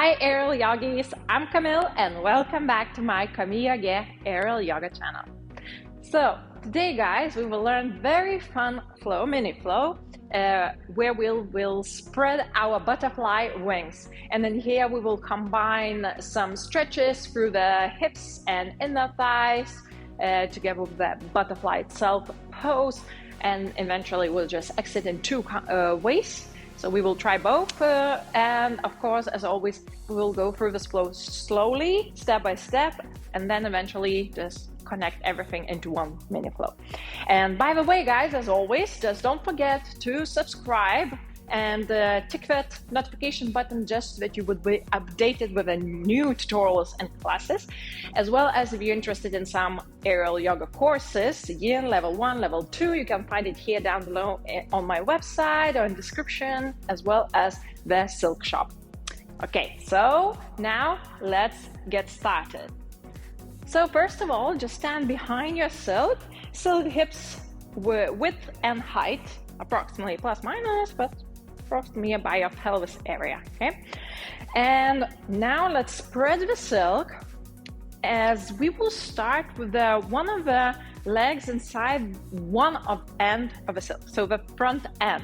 Hi aerial yogis, I'm Camille and welcome back to my CAMIYOGA aerial yoga channel. So today guys, we will learn very fun flow, mini flow, where we'll spread our butterfly wings. And then here we will combine some stretches through the hips and inner thighs together with the butterfly itself pose. And eventually we'll just exit in two ways. So we will try both, and of course, as always, we will go through this flow slowly, step by step, and then eventually just connect everything into one mini flow. And by the way, guys, as always, just don't forget to subscribe and tick that notification button just so that you would be updated with the new tutorials and classes, as well as if you're interested in some aerial yoga courses, yin level 1, level 2, you can find it here down below on my website or in description, as well as the silk shop. Okay, so now let's get started. So first of all, just stand behind your silk hips width and height, approximately plus minus, but approximately by your pelvis area, okay? And now let's spread the silk, as we will start with one of the legs inside one end of the silk, so the front end.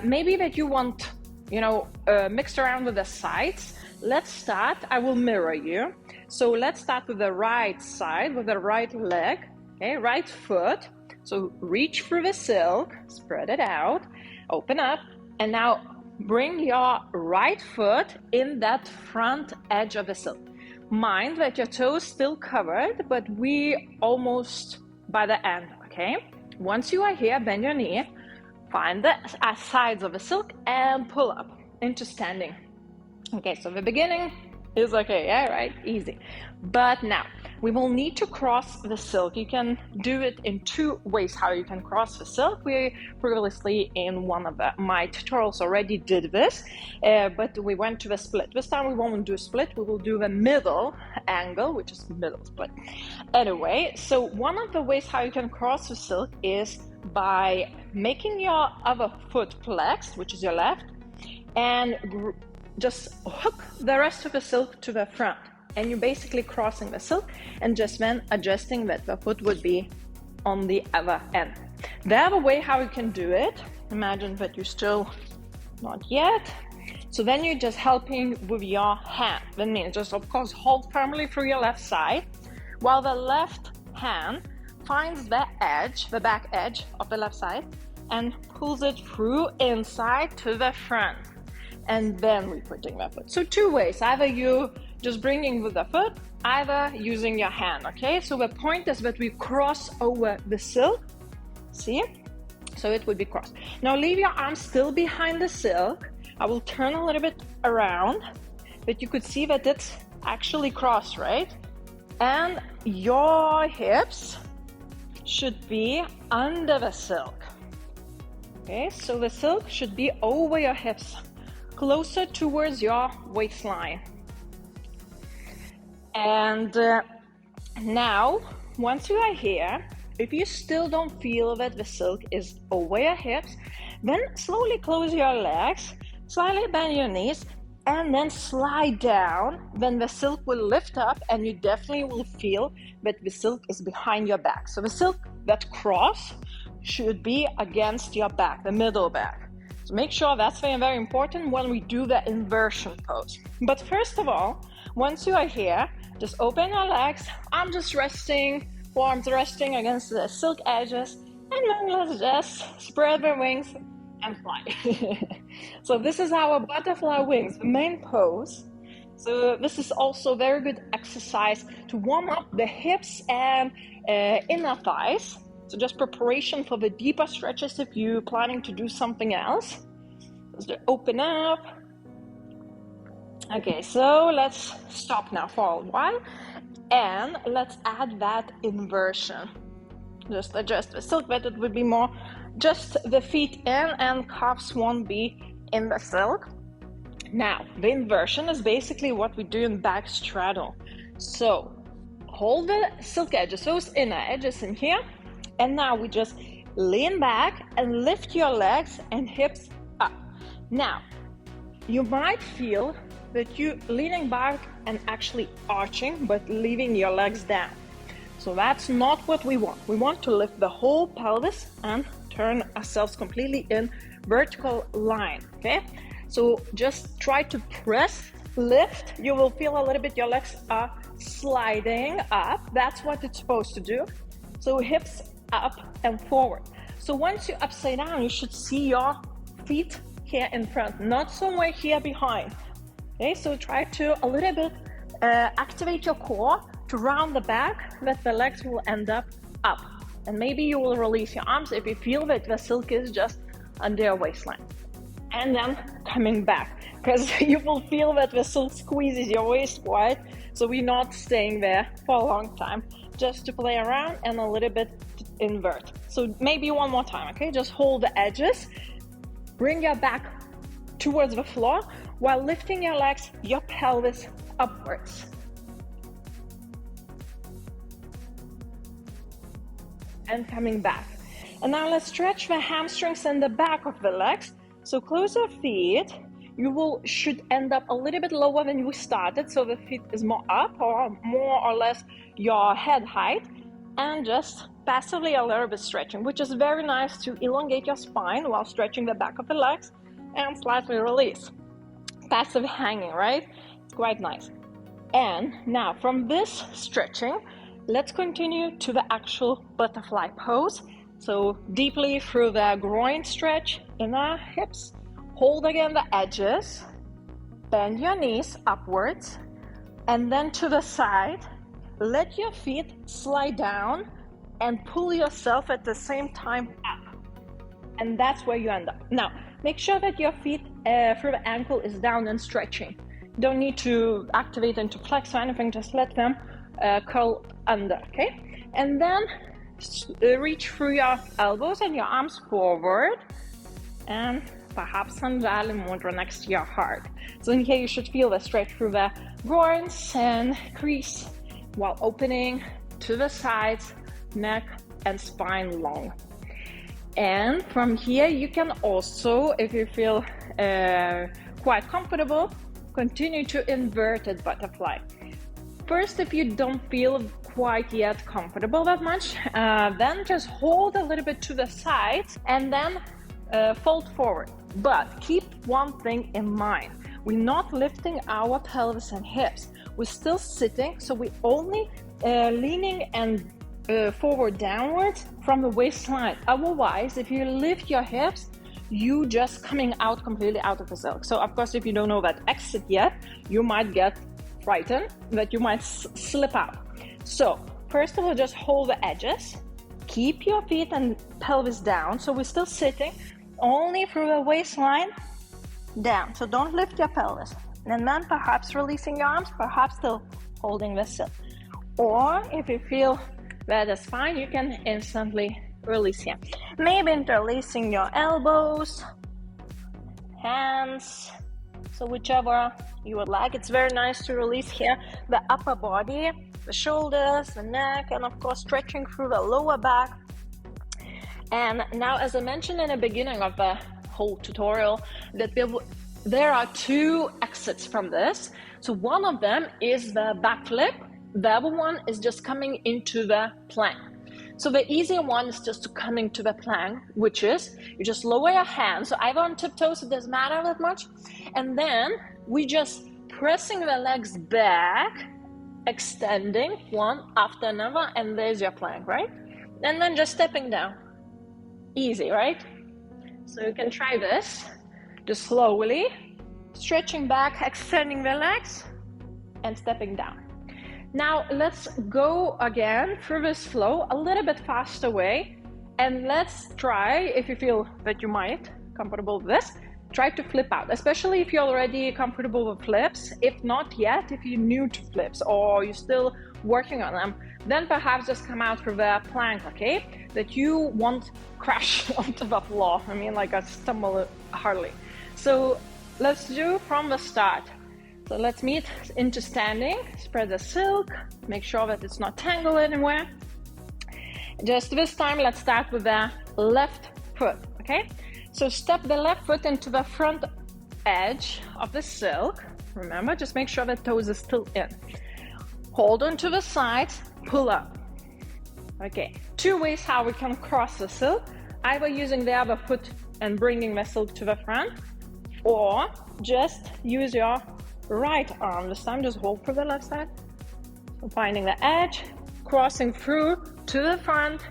Maybe that you want, mixed around with the sides. Let's start, I will mirror you. So let's start with the right side, with the right leg, okay, right foot. So reach through the silk, spread it out, open up, and now bring your right foot in that front edge of the silk. Mind that your toes still covered, but we almost by the end, okay? Once you are here, bend your knee, find the sides of the silk and pull up into standing. Okay, so the beginning is okay, yeah, right? Easy. But now, we will need to cross the silk. You can do it in two ways how you can cross the silk. We previously in one of my tutorials already did this, but we went to the split. This time we won't do a split, we will do the middle angle, which is middle split. Anyway, so one of the ways how you can cross the silk is by making your other foot flexed, which is your left, and just hook the rest of the silk to the front. And you're basically crossing the silk and just then adjusting that the foot would be on the other end. The other way how you can do it, imagine that you're still not yet. So then you're just helping with your hand. That means just of course hold firmly through your left side while the left hand finds the edge, the back edge of the left side, and pulls it through inside to the front. And then we're putting the foot. So two ways, either you just bringing with the foot, either using your hand, okay? So the point is that we cross over the silk, see? So it would be crossed. Now leave your arms still behind the silk. I will turn a little bit around, but you could see that it's actually crossed, right? And your hips should be under the silk. Okay, so the silk should be over your hips, closer towards your waistline. And now, once you are here, if you still don't feel that the silk is over your hips, then slowly close your legs, slightly bend your knees, and then slide down. Then the silk will lift up and you definitely will feel that the silk is behind your back. So the silk that cross should be against your back, the middle back. So make sure that's very, very important when we do the inversion pose. But first of all, once you are here, just open your legs, arms just resting, forearms resting against the silk edges, and then let's just spread the wings and fly. So this is our butterfly wings, the main pose. So this is also very good exercise to warm up the hips and inner thighs. So just preparation for the deeper stretches if you're planning to do something else. Just open up. Okay, so let's stop now for a while and let's add that inversion. Just adjust the silk, but it would be more just the feet in and calves won't be in the silk. Now, the inversion is basically what we do in back straddle. So hold the silk edges, those inner edges in here, and now we just lean back and lift your legs and hips up. Now, you might feel that you're leaning back and actually arching, but leaving your legs down. So that's not what we want. We want to lift the whole pelvis and turn ourselves completely in vertical line, okay? So just try to press, lift. You will feel a little bit your legs are sliding up. That's what it's supposed to do. So hips up and forward. So once you're upside down, you should see your feet here in front, not somewhere here behind. Okay, so try to a little bit activate your core to round the back, that the legs will end up. And maybe you will release your arms if you feel that the silk is just under your waistline. And then coming back, because you will feel that the silk squeezes your waist wide. So we're not staying there for a long time, just to play around and a little bit invert. So maybe one more time, okay? Just hold the edges, bring your back towards the floor while lifting your legs, your pelvis upwards. And coming back. And now let's stretch the hamstrings and the back of the legs. So close your feet. You should end up a little bit lower than you started, so the feet is more up or more or less your head height, and just passively a little bit stretching, which is very nice to elongate your spine while stretching the back of the legs and slightly release. Passive hanging, right? It's quite nice. And now from this stretching, let's continue to the actual butterfly pose. So deeply through the groin stretch in the hips. Hold again the edges, bend your knees upwards, and then to the side. Let your feet slide down and pull yourself at the same time up. And that's where you end up. Now, make sure that your feet through the ankle is down and stretching. Don't need to activate into flex or anything, just let them curl under, okay? And then reach through your elbows and your arms forward, and perhaps Anjali Mudra next to your heart. So in here you should feel the stretch through the groins and crease while opening to the sides, neck and spine long. And from here you can also, if you feel quite comfortable, continue to inverted butterfly. First, if you don't feel quite yet comfortable that much, then just hold a little bit to the sides and then fold forward. But keep one thing in mind. We're not lifting our pelvis and hips. We're still sitting, so we're only leaning and forward downwards from the waistline. Otherwise, if you lift your hips, you just coming out completely out of the silk. So of course, if you don't know that exit yet, you might get frightened that you might slip out. So first of all, just hold the edges. Keep your feet and pelvis down. So we're still sitting only through the waistline down. So don't lift your pelvis. And then perhaps releasing your arms, perhaps still holding the silk. Or if you feel that is fine, you can instantly release here. Maybe interlacing your elbows, hands, so whichever you would like. It's very nice to release here the upper body, the shoulders, the neck, and of course stretching through the lower back. And now, as I mentioned in the beginning of the whole tutorial, that there are two exits from this. So one of them is the back flip. The other one is just coming into the plank. So the easier one is just to come into the plank, which is you just lower your hands, so either on tiptoes, it doesn't matter that much, and then we just pressing the legs back, extending one after another, and there's your plank, right? And then just stepping down. Easy, right? So you can try this, just slowly stretching back, extending the legs, and stepping down. Now let's go again through this flow a little bit faster way, and let's try, if you feel that you might comfortable with this, try to flip out, especially if you're already comfortable with flips. If not yet, if you're new to flips or you're still working on them, then perhaps just come out through the plank, okay? That you won't crash onto the floor. I mean, like a stumble hardly. So let's do from the start. So let's meet into standing, spread the silk, make sure that it's not tangled anywhere. Just this time, let's start with the left foot, okay? So step the left foot into the front edge of the silk. Remember, just make sure the toes are still in. Hold on to the sides, pull up. Okay, two ways how we can cross the silk. Either using the other foot and bringing the silk to the front, or just use your right arm this time. Just hold for the left side. So finding the edge, crossing through to the front,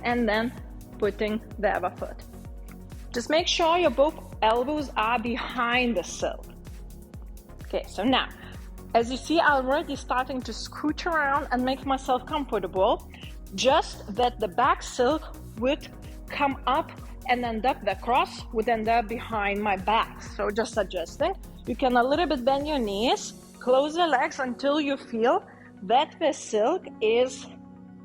and then putting the other foot. Just make sure your both elbows are behind the silk. Okay, so now, as you see, I'm already starting to scooch around and make myself comfortable, just that the back silk would come up and end up, the cross would end up behind my back. So just adjusting. You can a little bit bend your knees, close the legs until you feel that the silk is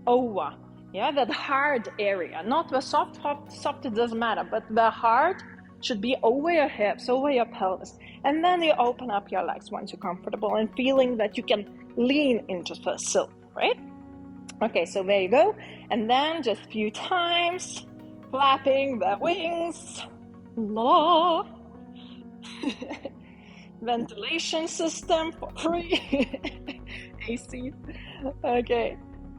over. Yeah, that hard area, not the soft, it doesn't matter, but the hard should be over your hips, over your pelvis. And then you open up your legs once you're comfortable and feeling that you can lean into the silk, right? Okay, so there you go. And then just a few times, flapping the wings. La. Ventilation system for free. AC. Okay.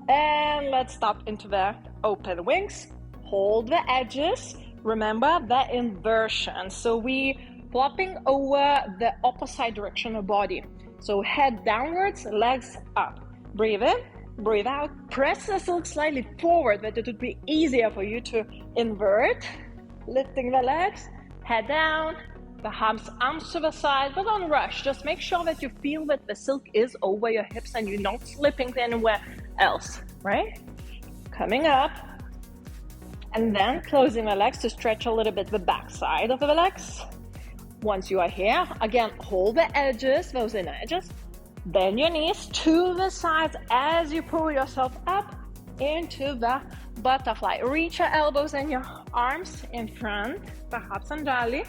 And let's stop into the open wings. Hold the edges. Remember the inversion. So we flopping over the opposite direction of body. So head downwards, legs up. Breathe in, breathe out. Press the silk slightly forward, that it would be easier for you to invert. Lifting the legs, head down, perhaps arms to the side, but don't rush. Just make sure that you feel that the silk is over your hips and you're not slipping anywhere else, right? Coming up, and then closing the legs to stretch a little bit the back side of the legs. Once you are here, again, hold the edges, those inner edges. Bend your knees to the sides as you pull yourself up into the butterfly. Reach your elbows and your arms in front, perhaps Anjali,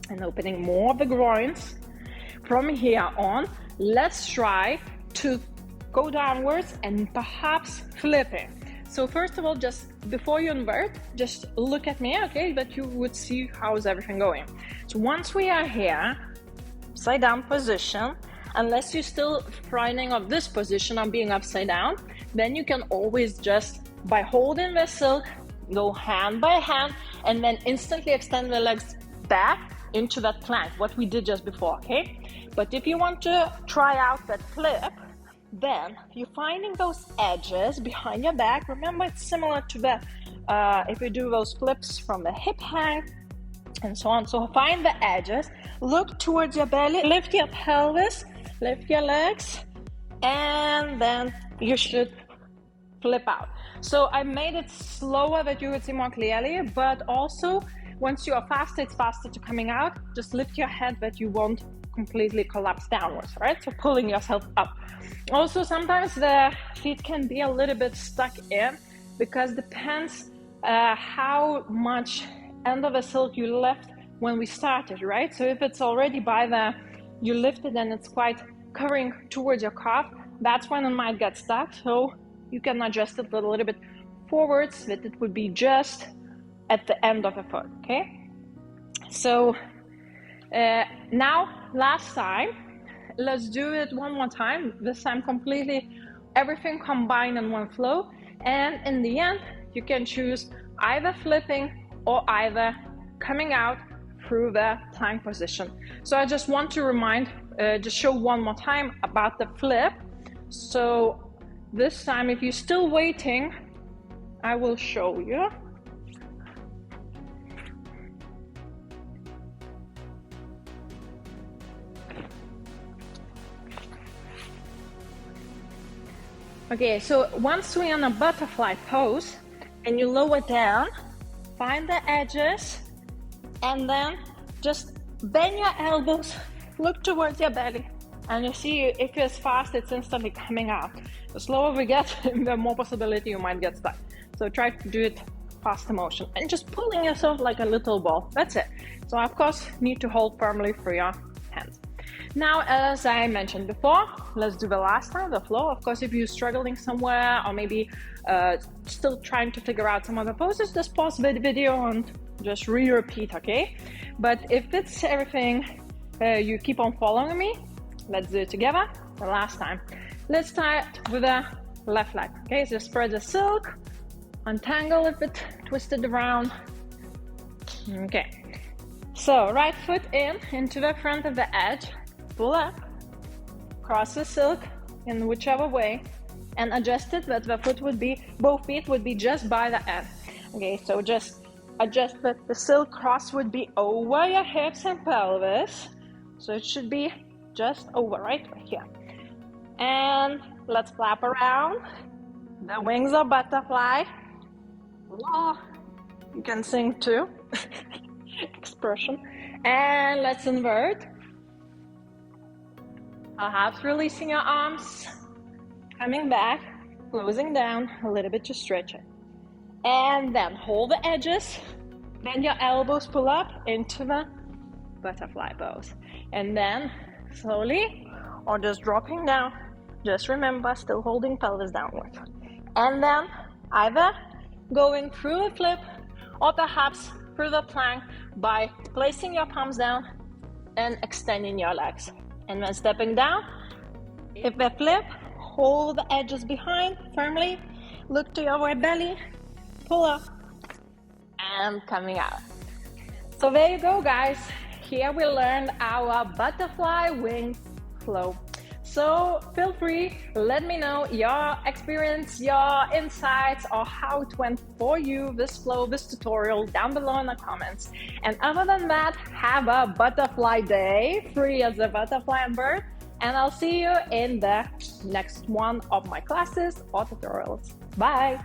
and opening more of the groins. From here on, let's try to go downwards and perhaps flipping. So first of all, just before you invert, just look at me, okay, that you would see how's everything going. So once we are here, upside down position, unless you're still frightening of this position of being upside down, then you can always just, by holding the silk, go hand by hand, and then instantly extend the legs back into that plank, what we did just before, okay? But if you want to try out that flip, then you're finding those edges behind your back. Remember, it's similar to the if you do those flips from the hip hang and so on. So find the edges, look towards your belly, lift your pelvis, lift your legs, and then you should flip out. So I made it slower that you would see more clearly, but also once you are faster, it's faster to coming out. Just lift your head that you won't completely collapse downwards, right? So pulling yourself up. Also, sometimes the feet can be a little bit stuck in, because depends how much end of the silk you left when we started, right? So if it's already by the, you lifted and it's quite covering towards your calf, that's when it might get stuck. So you can adjust it a little bit forwards, that it would be just at the end of the foot, okay? So now, last time, let's do it one more time. This time completely, everything combined in one flow. And in the end, you can choose either flipping or either coming out through the plank position. So I just want to remind, just show one more time about the flip. So this time, if you're still waiting, I will show you. Okay, so once we're in a butterfly pose and you lower down, find the edges and then just bend your elbows, look towards your belly, and you see if it's fast, it's instantly coming out. The slower we get, the more possibility you might get stuck. So try to do it faster motion and just pulling yourself like a little ball. That's it. So of course, need to hold firmly for your hands. Now, as I mentioned before, let's do the last time, the flow. Of course, if you're struggling somewhere or maybe still trying to figure out some other poses, just pause the video and just re-repeat, okay? But if it's everything, you keep on following me. Let's do it together. The last time. Let's start with the left leg, okay? So spread the silk, untangle if it twisted around. Okay. So right foot in, into the front of the edge, pull up, cross the silk in whichever way, and adjust it that the foot would be, both feet would be just by the end. Okay, so just adjust that the silk cross would be over your hips and pelvis. So it should be just over, right here. And let's flap around. The wings of butterfly. Oh, you can sing too. Expression. And let's invert. Perhaps releasing your arms, coming back, closing down a little bit to stretch it. And then hold the edges, bend your elbows, pull up into the butterfly pose. And then slowly, or just dropping down, just remember, still holding pelvis downward. And then either going through a flip or perhaps through the plank by placing your palms down and extending your legs. And then stepping down, if they flip, hold the edges behind firmly, look to your right belly, pull up, and coming out. So there you go, guys. Here we learned our butterfly wing flow. So feel free, let me know your experience, your insights, or how it went for you, this flow, this tutorial, down below in the comments. And other than that, have a butterfly day, free as a butterfly and bird. And I'll see you in the next one of my classes or tutorials. Bye.